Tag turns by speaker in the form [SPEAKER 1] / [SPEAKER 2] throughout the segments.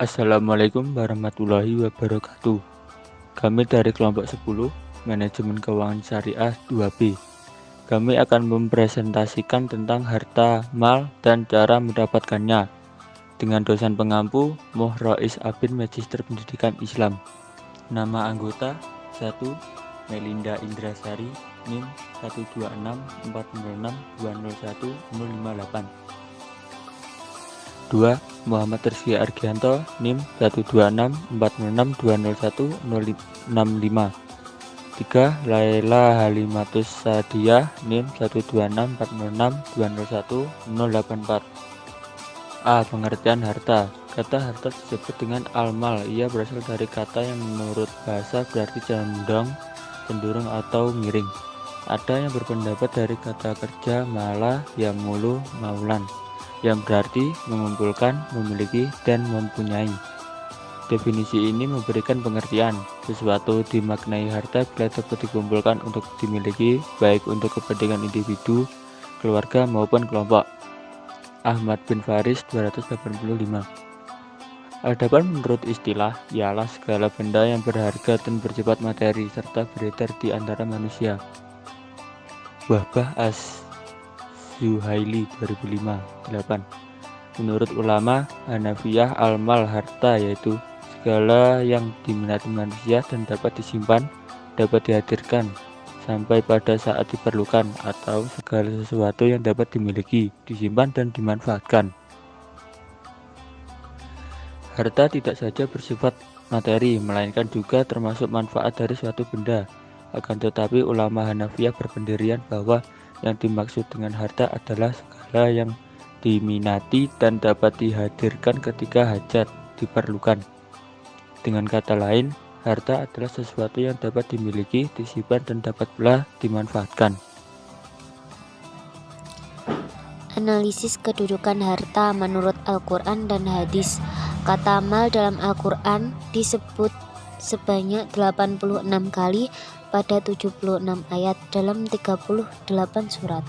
[SPEAKER 1] Assalamualaikum warahmatullahi wabarakatuh. Kami dari kelompok 10 Manajemen Keuangan Syariah 2B. Kami akan mempresentasikan tentang harta, mal, dan cara mendapatkannya dengan dosen pengampu Moh Rois Abin Magister Pendidikan Islam. Nama anggota 1. Melinda Indrasari, NIM 1264062010058. 2. Muhammad Rizky Argianto, NIM 12640620165. 3. Laila Halimatus Sadiah, NIM 12640620184. A. Pengertian harta. Kata harta disebut dengan al-mal. Ia berasal dari kata yang menurut bahasa berarti cenderung atau miring. Ada yang berpendapat dari kata kerja mala yamulu maulan, yang berarti mengumpulkan, memiliki, dan mempunyai. Definisi ini memberikan pengertian sesuatu dimaknai harta bila dapat dikumpulkan untuk dimiliki, baik untuk kepentingan individu, keluarga, maupun kelompok. Ahmad bin Faris 285. Adapun menurut istilah, ialah segala benda yang berharga dan bersifat materi serta beredar di antara manusia. Wahbah Zuhaili 2005. 8. Menurut ulama Hanafiyah, al-mal harta yaitu segala yang diminati manusia dan dapat disimpan, dapat dihadirkan sampai pada saat diperlukan, atau segala sesuatu yang dapat dimiliki, disimpan, dan dimanfaatkan. Harta tidak saja bersifat materi, melainkan juga termasuk manfaat dari suatu benda. Akan tetapi ulama Hanafiyah berpendirian bahwa yang dimaksud dengan harta adalah segala yang diminati dan dapat dihadirkan ketika hajat diperlukan. Dengan kata lain, harta adalah sesuatu yang dapat dimiliki, disimpan, dan dapat pula dimanfaatkan.
[SPEAKER 2] Analisis kedudukan harta menurut Al-Quran dan hadis. Kata mal dalam Al-Quran disebut sebanyak 86 kali pada 76 ayat dalam 38 surat.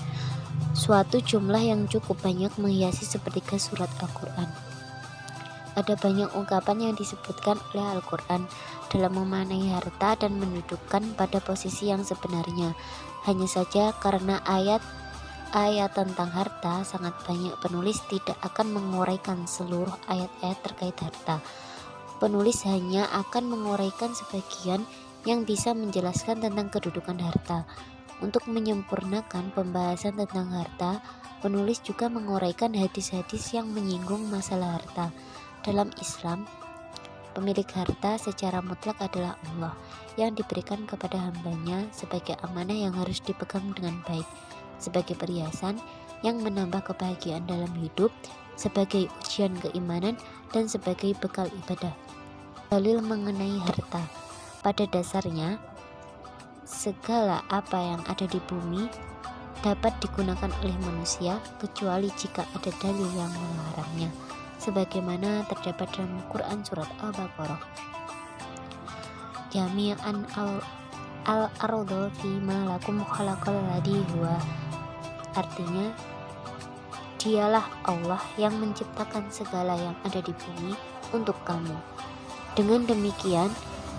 [SPEAKER 2] Suatu jumlah yang cukup banyak menghiasi sepertiga surat Al-Quran. Ada banyak ungkapan yang disebutkan oleh Al-Quran dalam memaknai harta dan mendudukkan pada posisi yang sebenarnya. Hanya saja karena ayat tentang harta sangat banyak, penulis tidak akan menguraikan seluruh ayat-ayat terkait harta. Penulis hanya akan menguraikan sebagian yang bisa menjelaskan tentang kedudukan harta. Untuk menyempurnakan pembahasan tentang harta, penulis juga menguraikan hadis-hadis yang menyinggung masalah harta. Dalam Islam, pemilik harta secara mutlak adalah Allah yang diberikan kepada hambanya sebagai amanah yang harus dipegang dengan baik, sebagai perhiasan yang menambah kebahagiaan dalam hidup, sebagai ujian keimanan, dan sebagai bekal ibadah. Dalil mengenai harta. Pada dasarnya, segala apa yang ada di bumi dapat digunakan oleh manusia kecuali jika ada dalil yang melarangnya, sebagaimana terdapat dalam Quran surat Al-Baqarah. Jami'an al-ardu fima lakum khalaqal ladzi huwa, artinya dialah Allah yang menciptakan segala yang ada di bumi untuk kamu. Dengan demikian,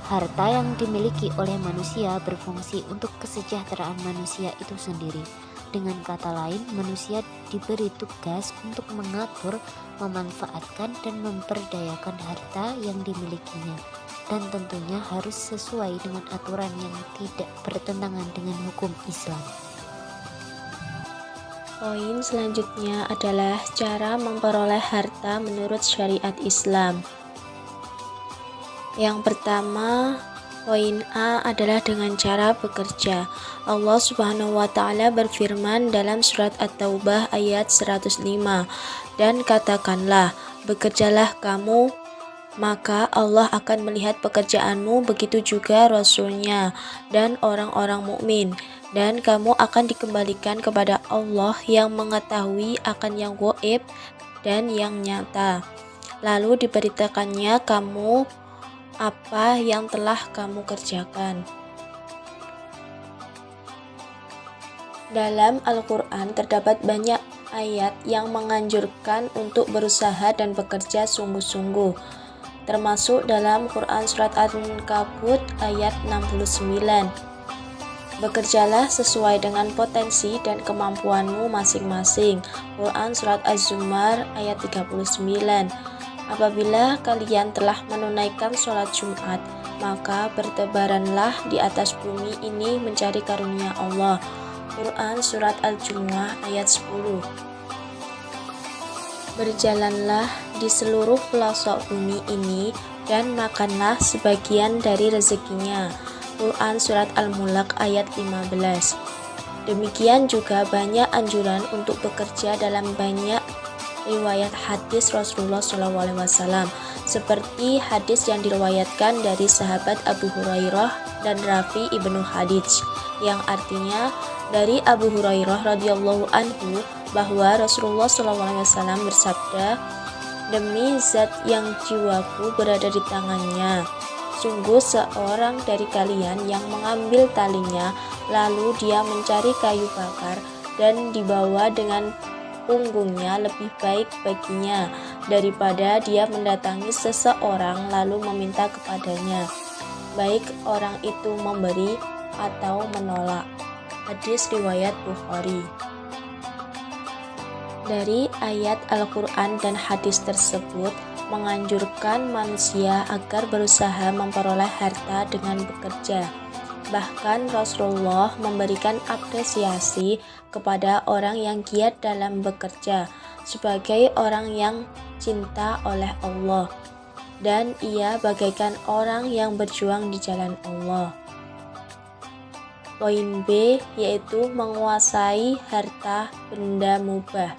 [SPEAKER 2] harta yang dimiliki oleh manusia berfungsi untuk kesejahteraan manusia itu sendiri. Dengan kata lain, manusia diberi tugas untuk mengatur, memanfaatkan, dan memperdayakan harta yang dimilikinya, dan tentunya harus sesuai dengan aturan yang tidak bertentangan dengan hukum Islam.
[SPEAKER 3] Poin selanjutnya adalah cara memperoleh harta menurut syariat Islam. Yang pertama, poin A adalah dengan cara bekerja. Allah Subhanahu wa Ta'ala berfirman dalam surat At-Taubah ayat 105, "Dan katakanlah, bekerjalah kamu, maka Allah akan melihat pekerjaanmu, begitu juga Rasul-Nya dan orang-orang mukmin, dan kamu akan dikembalikan kepada Allah yang mengetahui akan yang gaib dan yang nyata. Lalu diberitakannya kamu apa yang telah kamu kerjakan." Dalam Al-Quran terdapat banyak ayat yang menganjurkan untuk berusaha dan bekerja sungguh-sungguh. termasuk dalam Quran Surat Al-Ankabut ayat 69. Bekerjalah sesuai dengan potensi dan kemampuanmu masing-masing. Quran Surat Az-Zumar ayat 39. Apabila kalian telah menunaikan sholat Jumat, maka bertebaranlah di atas bumi ini mencari karunia Allah. Quran Surat Al-Jumu'ah ayat 10. Berjalanlah di seluruh pelosok bumi ini dan makanlah sebagian dari rezekinya. Quran Surat Al-Mulk ayat 15. Demikian juga banyak anjuran untuk bekerja dalam banyak riwayat hadis Rasulullah SAW, seperti hadis yang diriwayatkan dari sahabat Abu Hurairah dan Rafi ibnu Hadij, yang artinya dari Abu Hurairah radhiyallahu anhu bahwa Rasulullah SAW bersabda, "Demi zat yang jiwaku berada di tangannya, sungguh seorang dari kalian yang mengambil talinya, lalu dia mencari kayu bakar dan dibawa dengan punggungnya lebih baik baginya daripada dia mendatangi seseorang lalu meminta kepadanya, baik orang itu memberi atau menolak." Hadis riwayat Bukhari. Dari ayat Al-Quran dan hadis tersebut menganjurkan manusia agar berusaha memperoleh harta dengan bekerja. Bahkan Rasulullah memberikan apresiasi kepada orang yang giat dalam bekerja sebagai orang yang cinta oleh Allah, dan ia bagaikan orang yang berjuang di jalan Allah. Poin B, yaitu menguasai harta benda mubah.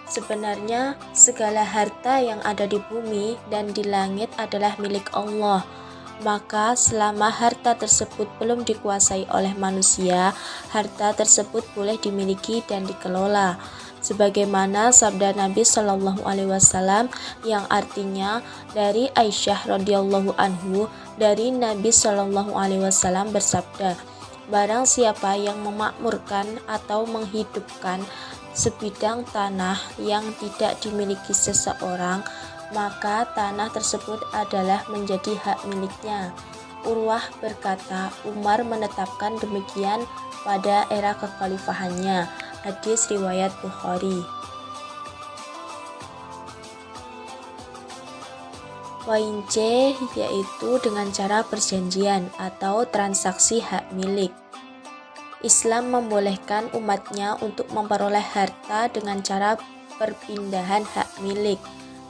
[SPEAKER 3] Sebenarnya segala harta yang ada di bumi dan di langit adalah milik Allah. Maka selama harta tersebut belum dikuasai oleh manusia, harta tersebut boleh dimiliki dan dikelola. Sebagaimana sabda Nabi Shallallahu Alaihi Wasallam yang artinya dari Aisyah radhiyallahu anhu dari Nabi Shallallahu Alaihi Wasallam bersabda, "Barang siapa yang memakmurkan atau menghidupkan sebidang tanah yang tidak dimiliki seseorang, maka tanah tersebut adalah menjadi hak miliknya." Urwah berkata, Umar menetapkan demikian pada era kekhalifahannya. Hadis riwayat Bukhari. Poin C, yaitu dengan cara perjanjian atau transaksi hak milik. Islam membolehkan umatnya untuk memperoleh harta dengan cara perpindahan hak milik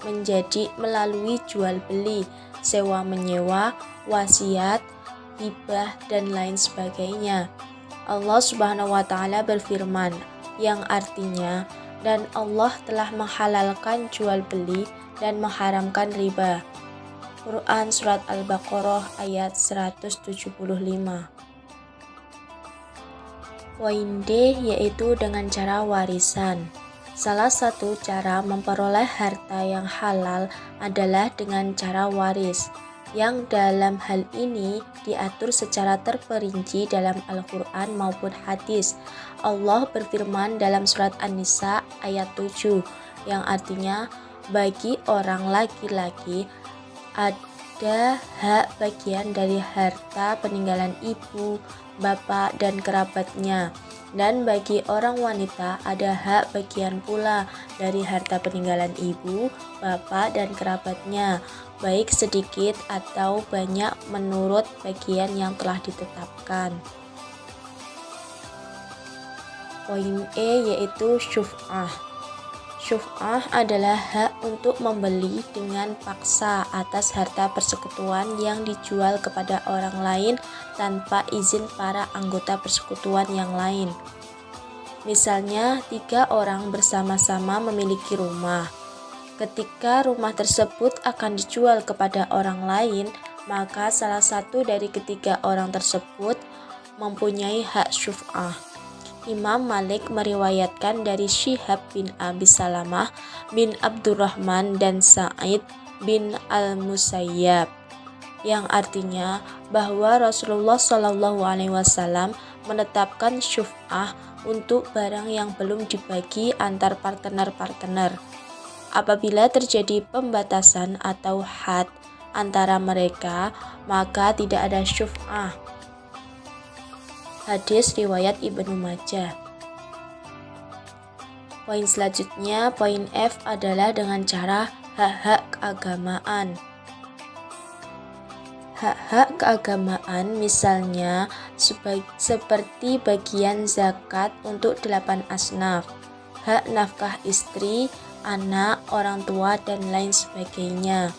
[SPEAKER 3] menjadi melalui jual beli, sewa menyewa, wasiat, hibah, dan lain sebagainya. Allah Subhanahu wa Ta'ala berfirman, yang artinya, dan Allah telah menghalalkan jual beli dan mengharamkan riba. Quran Surat Al-Baqarah ayat 175. Poin D, yaitu dengan cara warisan. Salah satu cara memperoleh harta yang halal adalah dengan cara waris, yang dalam hal ini diatur secara terperinci dalam Al-Quran maupun hadis. Allah berfirman dalam surat An-Nisa ayat 7, yang artinya, bagi orang laki-laki ada hak bagian dari harta peninggalan ibu, bapak, dan kerabatnya, dan bagi orang wanita ada hak bagian pula dari harta peninggalan ibu, bapak, dan kerabatnya, baik sedikit atau banyak menurut bagian yang telah ditetapkan. Poin E, yaitu syuf'ah. Syuf'ah adalah hak untuk membeli dengan paksa atas harta persekutuan yang dijual kepada orang lain tanpa izin para anggota persekutuan yang lain. Misalnya, 3 orang bersama-sama memiliki rumah. Ketika rumah tersebut akan dijual kepada orang lain, maka salah satu dari ketiga orang tersebut mempunyai hak syuf'ah. Imam Malik meriwayatkan dari Syihab bin Abi Salamah bin Abdurrahman dan Sa'id bin Al-Musayyab, yang artinya bahwa Rasulullah SAW menetapkan syuf'ah untuk barang yang belum dibagi antar partner-partner. Apabila terjadi pembatasan atau had antara mereka, maka tidak ada syuf'ah. Hadis riwayat Ibnu Majah. Poin selanjutnya, poin F adalah dengan cara hak-hak keagamaan. Hak-hak keagamaan misalnya seperti bagian zakat untuk 8 asnaf, hak nafkah istri, anak, orang tua, dan lain sebagainya.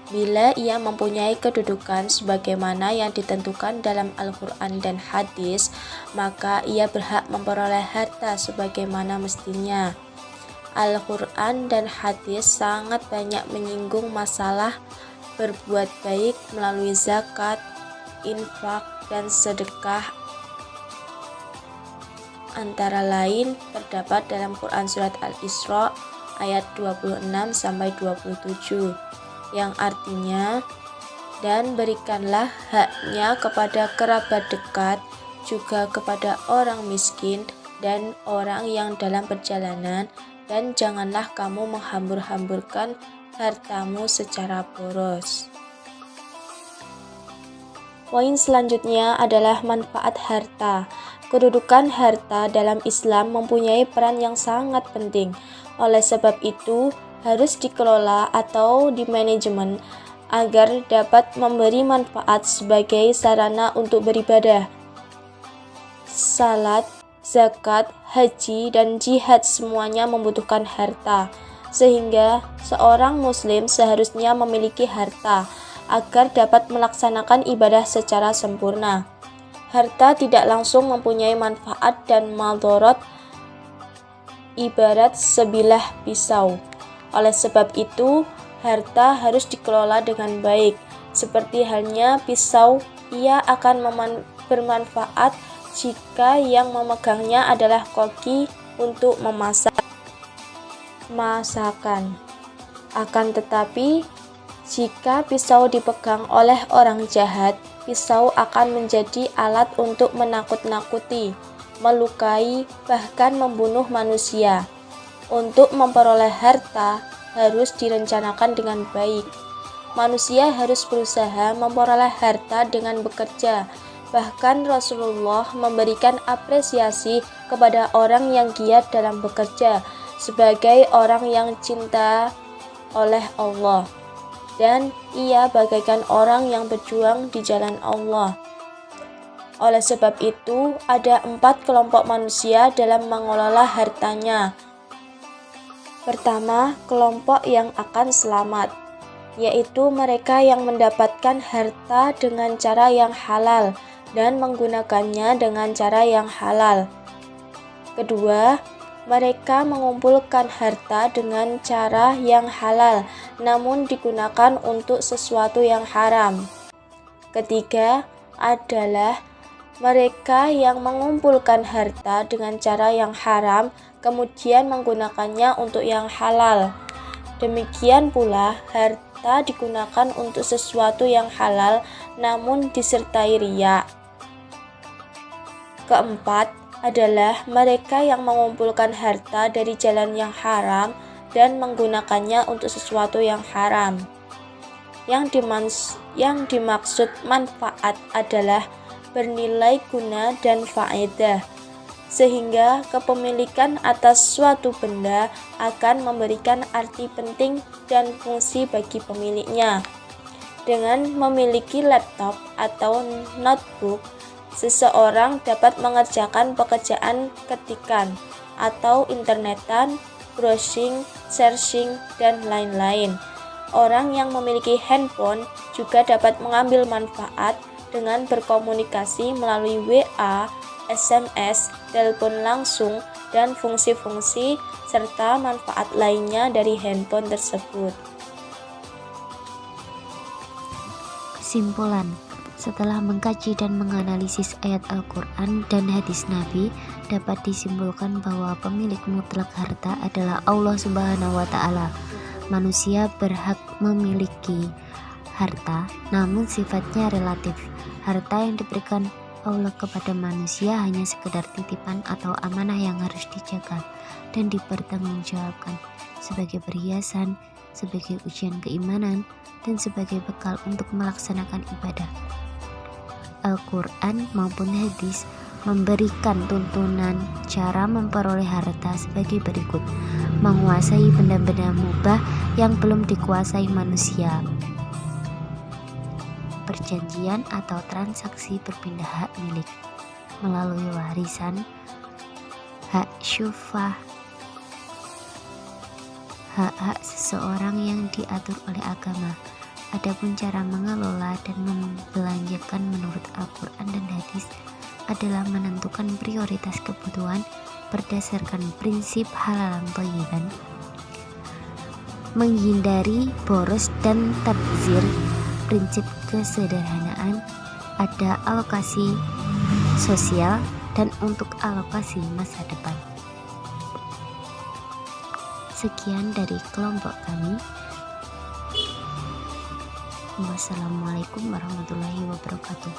[SPEAKER 3] Bila ia mempunyai kedudukan sebagaimana yang ditentukan dalam Al-Quran dan hadis, maka ia berhak memperoleh harta sebagaimana mestinya. Al-Quran dan hadis sangat banyak menyinggung masalah berbuat baik melalui zakat, infak, dan sedekah. Antara lain terdapat dalam Quran Surat Al-Isra ayat 26-27 yang artinya, dan berikanlah haknya kepada kerabat dekat, juga kepada orang miskin dan orang yang dalam perjalanan, dan janganlah kamu menghambur-hamburkan hartamu secara boros. Poin selanjutnya adalah manfaat harta. Kedudukan harta dalam Islam mempunyai peran yang sangat penting. Oleh sebab itu, harus dikelola atau dimanajemen agar dapat memberi manfaat sebagai sarana untuk beribadah. Salat, zakat, haji, dan jihad semuanya membutuhkan harta, sehingga seorang muslim seharusnya memiliki harta agar dapat melaksanakan ibadah secara sempurna. Harta tidak langsung mempunyai manfaat dan madarat ibarat sebilah pisau. Oleh sebab itu, harta harus dikelola dengan baik. Seperti halnya pisau, ia akan bermanfaat jika yang memegangnya adalah koki untuk masakan. Akan tetapi, jika pisau dipegang oleh orang jahat, pisau akan menjadi alat untuk menakut-nakuti, melukai, bahkan membunuh manusia. Untuk memperoleh harta harus direncanakan dengan baik. Manusia harus berusaha memperoleh harta dengan bekerja. Bahkan Rasulullah memberikan apresiasi kepada orang yang giat dalam bekerja sebagai orang yang cinta oleh Allah, dan ia bagaikan orang yang berjuang di jalan Allah. Oleh sebab itu, ada 4 kelompok manusia dalam mengelola hartanya. Pertama, kelompok yang akan selamat, yaitu mereka yang mendapatkan harta dengan cara yang halal dan menggunakannya dengan cara yang halal. Kedua, mereka mengumpulkan harta dengan cara yang halal, namun digunakan untuk sesuatu yang haram. Ketiga, adalah mereka yang mengumpulkan harta dengan cara yang haram, kemudian menggunakannya untuk yang halal. Demikian pula, harta digunakan untuk sesuatu yang halal, namun disertai riya. Keempat, adalah mereka yang mengumpulkan harta dari jalan yang haram dan menggunakannya untuk sesuatu yang haram. Yang dimaksud manfaat adalah bernilai guna dan faedah, sehingga kepemilikan atas suatu benda akan memberikan arti penting dan fungsi bagi pemiliknya. Dengan memiliki laptop atau notebook, seseorang dapat mengerjakan pekerjaan ketikan atau internetan, browsing, searching, dan lain-lain. Orang yang memiliki handphone juga dapat mengambil manfaat dengan berkomunikasi melalui WA, SMS, telepon langsung, dan fungsi-fungsi serta manfaat lainnya dari handphone tersebut.
[SPEAKER 2] Kesimpulan, setelah mengkaji dan menganalisis ayat Al-Quran dan hadis Nabi, dapat disimpulkan bahwa pemilik mutlak harta adalah Allah Subhanahu wa Ta'ala. Manusia berhak memiliki harta, namun sifatnya relatif. Harta yang diberikan Allah kepada manusia hanya sekedar titipan atau amanah yang harus dijaga dan dipertanggungjawabkan sebagai perhiasan, sebagai ujian keimanan, dan sebagai bekal untuk melaksanakan ibadah. Al-Quran maupun hadis memberikan tuntunan cara memperoleh harta sebagai berikut: menguasai benda-benda mubah yang belum dikuasai manusia, perjanjian atau transaksi berpindah hak milik melalui warisan, hak syufah, hak-hak seseorang yang diatur oleh agama. Adapun cara mengelola dan membelanjakan menurut Al-Quran dan hadis adalah menentukan prioritas kebutuhan berdasarkan prinsip halalan thayyiban, menghindari boros dan tabzir, prinsip kesederhanaan, ada alokasi sosial, dan untuk alokasi masa depan. Sekian dari kelompok kami. Wassalamualaikum warahmatullahi wabarakatuh.